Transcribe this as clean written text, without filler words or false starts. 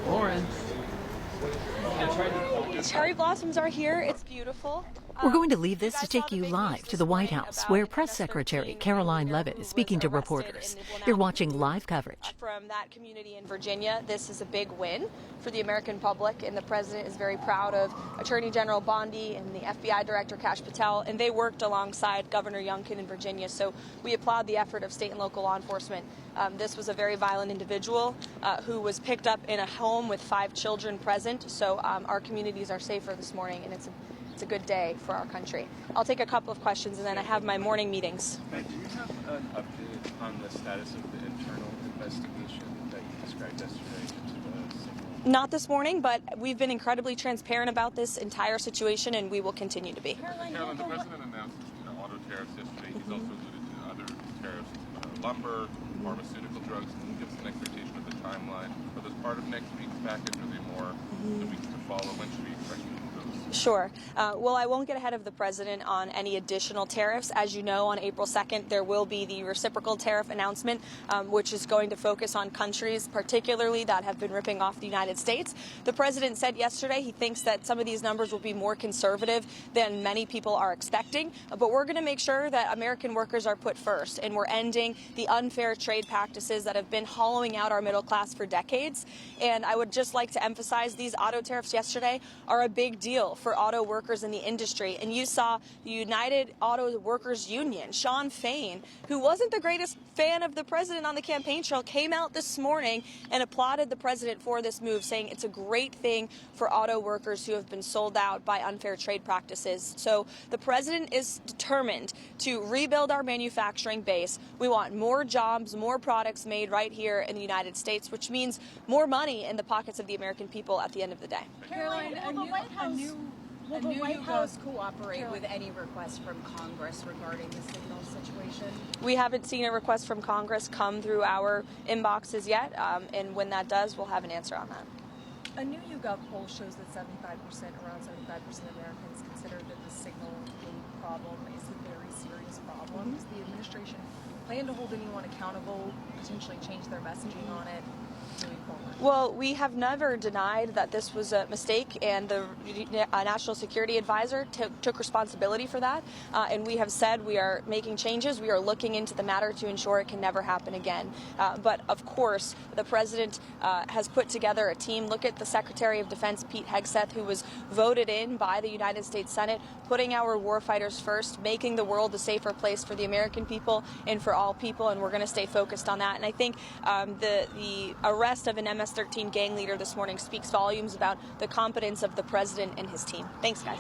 Lauren. Cherry blossoms are here. It's beautiful. We're going to leave this to take you live to the White House, where Press Secretary Karoline Leavitt is speaking to reporters. You're watching live coverage. From that community in Virginia, this is a big win for the American public, and the president is very proud of Attorney General Bondi and the FBI Director Kash Patel, and they worked alongside Governor Youngkin in Virginia, so we applaud the effort of state and local law enforcement. This was a very violent individual who was picked up in a home with 5 children present, so our communities are safer this morning, and it's a good day for our country. I'll take a couple of questions, and then I have my morning meetings. Do you have an update on the status of the internal investigation that you described yesterday into the signal? Not this morning, but we've been incredibly transparent about this entire situation, and we will continue to be. Caroline, the president announced auto tariffs yesterday. He's also alluded to other tariffs, lumber, pharmaceutical drugs. Can you give us an expectation of the timeline? Are those part of next week's package? Are they more the weeks to follow? When should we expect those? Sure. Well, I won't get ahead of the president on any additional tariffs. As you know, on April 2nd, there will be the reciprocal tariff announcement, which is going to focus on countries particularly that have been ripping off the United States. The president said yesterday he thinks that some of these numbers will be more conservative than many people are expecting, but we're going to make sure that American workers are put first, and we're ending the unfair trade practices that have been hollowing out our middle class for decades. And I would just like to emphasize these auto tariffs yesterday are a big deal for auto workers in the industry. And you saw the United Auto Workers Union, Sean Fain, who wasn't the greatest fan of the president on the campaign trail, came out this morning and applauded the president for this move, saying it's a great thing for auto workers who have been sold out by unfair trade practices. So the president is determined to rebuild our manufacturing base. We want more jobs, more products made right here in the United States, which means more money in the pockets of the American people at the end of the day. Caroline, will the White House cooperate with any request from Congress regarding the signal situation? We haven't seen a request from Congress come through our inboxes yet, and when that does, we'll have an answer on that. A new YouGov poll shows that around 75% of Americans consider that the signal problem is a very serious problem. Does the administration plan to hold anyone accountable, potentially change their messaging on it? Well, we have never denied that this was a mistake, and the National Security Advisor took responsibility for that. And we have said we are making changes. We are looking into the matter to ensure it can never happen again. But of course, the president has put together a team. Look at the Secretary of Defense, Pete Hegseth, who was voted in by the United States Senate, putting our warfighters first, making the world a safer place for the American people and for all people. And we're going to stay focused on that. And I think the arrest of an MS-13 gang leader this morning speaks volumes about the competence of the president and his team. Thanks, guys.